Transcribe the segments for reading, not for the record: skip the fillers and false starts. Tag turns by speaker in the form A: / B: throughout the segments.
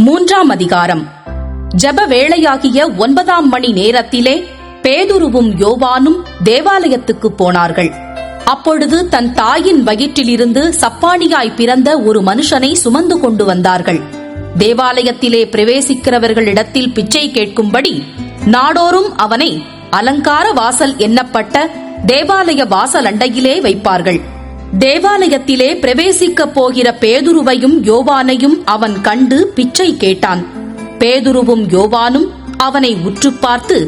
A: 3ஆம் அதிகாரம். ஜெப வேளையாகிய 9ஆம் மணி நேரத்திலே பேதுருவும் யோவானும் தேவாலயத்துக்கு போனார்கள். அப்பொழுது தன் தாயின் வயிற்றிலிருந்து சப்பாணியாய் பிறந்த ஒரு மனுஷனை சுமந்து கொண்டு வந்தார்கள். தேவாலயத்திலே பிரவேசிக்கிறவர்களிடத்தில் பிச்சை கேட்கும்படி நாடோறும் அவனை அலங்கார வாசல் எண்ணப்பட்ட தேவாலய வாசல் அண்டையிலே வைப்பார்கள். தேவாலயத்திலே பிரவேசிக்கப் போகிற பேதுருவையும் யோவானையும் அவன் கண்டு பிச்சை கேட்டான். பேதுருவும் யோவானும் அவனை உற்று பார்த்து,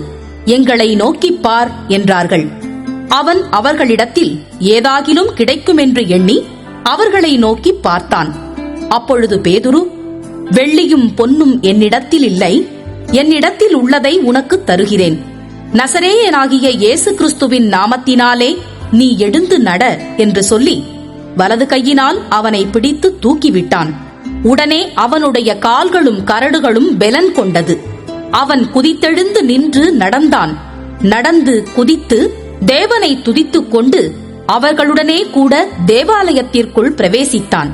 A: எங்களை நோக்கிப் பார் என்றார்கள். அவன் அவர்களிடத்தில் ஏதாகிலும் கிடைக்குமென்று எண்ணி அவர்களை நோக்கி பார்த்தான். அப்பொழுது பேதுரு, வெள்ளியும் பொன்னும் என்னிடத்தில் இல்லை, என்னிடத்தில் உள்ளதை உனக்கு தருகிறேன். நசரேயனாகிய இயேசு கிறிஸ்துவின் நாமத்தினாலே நீ எழுந்து நட என்று சொல்லி வலது கையினால் அவனை பிடித்து தூக்கிவிட்டான். உடனே அவனுடைய கால்களும் கரடுகளும் பெலன் கொண்டது. அவன் குதித்தெழுந்து நின்று நடந்தான். நடந்து குதித்து தேவனை துதித்துக் கொண்டு அவர்களுடனே கூட தேவாலயத்திற்குள் பிரவேசித்தான்.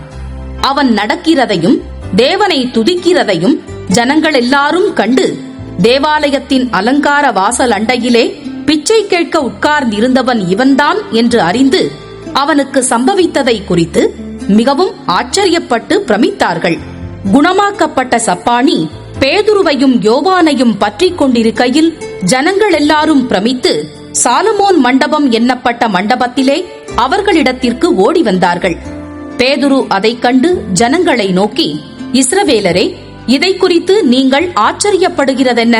A: அவன் நடக்கிறதையும் தேவனை துதிக்கிறதையும் ஜனங்கள் எல்லாரும் கண்டு, தேவாலயத்தின் அலங்கார வாசல் அண்டையிலே பிச்சை கேட்க உட்கார்ந்திருந்தவன் இவன்தான் என்று அறிந்து அவனுக்கு சம்பவித்ததை குறித்து மிகவும் ஆச்சரியப்பட்டு பிரமித்தார்கள். குணமாக்கப்பட்ட சப்பாணி பேதுருவையும் யோவானையும் பற்றிக் கொண்டிருக்கையில் ஜனங்கள் எல்லாரும் பிரமித்து சாலமோன் மண்டபம் எண்ணப்பட்ட மண்டபத்திலே அவர்களிடத்திற்கு ஓடி வந்தார்கள். பேதுரு அதைக் கண்டு ஜனங்களை நோக்கி, இஸ்ரவேலரே, இதை குறித்து நீங்கள் ஆச்சரியப்படுகிறதென்ன?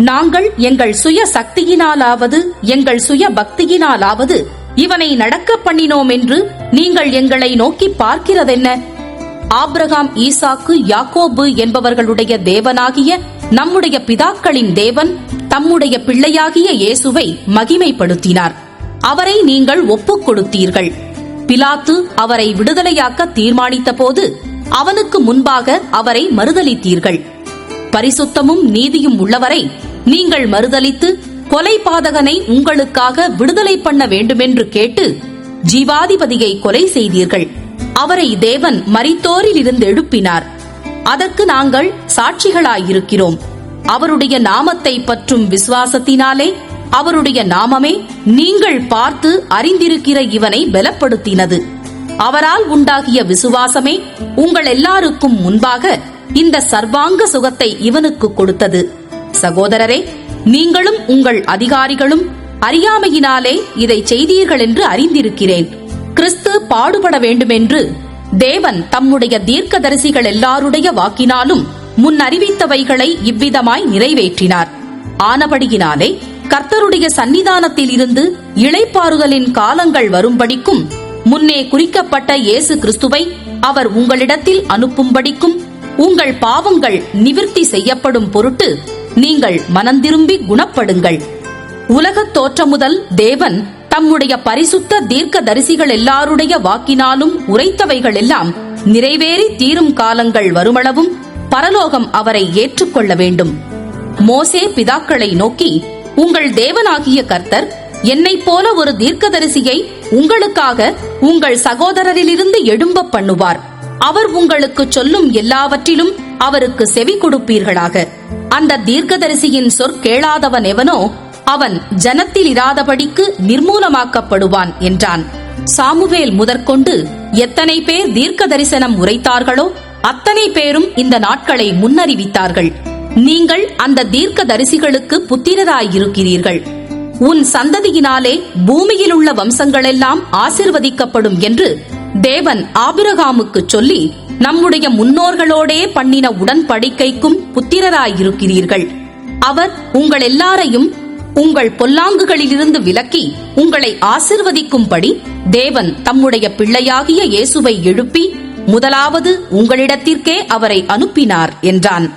A: நாங்கள் எங்கள் சுய சக்தியினாலாவது எங்கள் சுய பக்தியினாலாவது இவனை நடக்க பண்ணினோம் என்று நீங்கள் எங்களை நோக்கி பார்க்கிறதென்ன? ஆபிரகாம், ஈசாக்கு, யாக்கோபு என்பவர்களுடைய தேவனாகிய நம்முடைய பிதாக்களின் தேவன் தம்முடைய பிள்ளையாகிய இயேசுவை மகிமைப்படுத்தினார். அவரை நீங்கள் ஒப்புக் கொடுத்தீர்கள். பிலாத்து அவரை விடுதலையாக்க தீர்மானித்த போது அவனுக்கு முன்பாக அவரை மறுதலித்தீர்கள். பரிசுத்தமும் நீதியும் உள்ளவரை நீங்கள் மறுதலித்து கொலை பாதகனை உங்களுக்காக விடுதலை பண்ண வேண்டுமென்று கேட்டு ஜீவாதிபதியை கொலை செய்தீர்கள். அவரை தேவன் மரித்தோரில் இருந்து எழுப்பினார். அதற்கு நாங்கள் சாட்சிகளாயிருக்கிறோம். அவருடைய நாமத்தை பற்றும் விசுவாசத்தினாலே அவருடைய நாமமே நீங்கள் பார்த்து அறிந்திருக்கிற இவனை பலப்படுத்தினது. அவரால் உண்டாகிய விசுவாசமே உங்கள் எல்லாருக்கும் முன்பாக இந்த சர்வாங்க சுகத்தை இவனுக்கு கொடுத்தது. சகோதரரே, நீங்களும் உங்கள் அதிகாரிகளும் அறியாமையினாலே இதை செய்தீர்கள் என்று அறிந்திருக்கிறேன். கிறிஸ்து பாடுபட வேண்டுமென்று தேவன் தம்முடைய தீர்க்கதரிசிகள் எல்லாருடைய வாக்கினாலும் முன் அறிவித்தவைகளை இவ்விதமாய் நிறைவேற்றினார். ஆனபடியினாலே கர்த்தருடைய சன்னிதானத்தில் இருந்து இளைப்பாறுதலின் காலங்கள் வரும்படிக்கும் முன்னே குறிக்கப்பட்ட இயேசு கிறிஸ்துவை அவர் உங்களிடத்தில் அனுப்பும்படிக்கும் உங்கள் பாவங்கள் நிவிர்த்தி செய்யப்படும் பொருட்டு நீங்கள் மனந்திரும்பி குணப்படுங்கள். உலகத் தோற்றம் முதல் தேவன் தம்முடைய பரிசுத்த தீர்க்க தரிசிகள் எல்லாருடைய வாக்கினாலும் உரைத்தவைகள் எல்லாம் நிறைவேறி தீரும் காலங்கள் வருமளவும் பரலோகம் அவரை ஏற்றுக்கொள்ள வேண்டும். மோசே பிதாக்களை நோக்கி, உங்கள் தேவனாகிய கர்த்தர் என்னைப் போல ஒரு தீர்க்கதரிசியை உங்களுக்காக உங்கள் சகோதரரிலிருந்து எழும்ப பண்ணுவார். அவர் உங்களுக்கு சொல்லும் எல்லாவற்றிலும் அவருக்கு செவி கொடுப்பீர்களாக. அந்த தீர்க்கதரிசியின் சொற்கேளாதவன் எவனோ அவன் ஜனத்தில் இராதபடிக்கு நிர்மூலமாக்கப்படுவான் என்றான். சாமுவேல் முதற்கொண்டு எத்தனை பேர் தீர்க்க தரிசனம் உரைத்தார்களோ அத்தனை பேரும் இந்த நாட்களை முன்னறிவித்தார்கள். நீங்கள் அந்த தீர்க்க தரிசிகளுக்கு புத்திரராயிருக்கிறீர்கள். உன் சந்ததியினாலே பூமியில் உள்ள வம்சங்களெல்லாம் ஆசிர்வதிக்கப்படும் என்று தேவன் ஆபிரகாமுக்கு சொல்லி நம்முடைய முன்னோர்களோடே பண்ணின உடன்படிக்கைக்கும் புத்திரராயிருக்கிறீர்கள். அவர் உங்கள் எல்லாரையும் உங்கள் பொல்லாங்குகளிலிருந்து விலக்கி உங்களை ஆசிர்வதிக்கும்படி தேவன் தம்முடைய பிள்ளையாகிய இயேசுவை எழுப்பி முதலாவது உங்களிடத்திற்கே அவரை அனுப்பினார் என்றான்.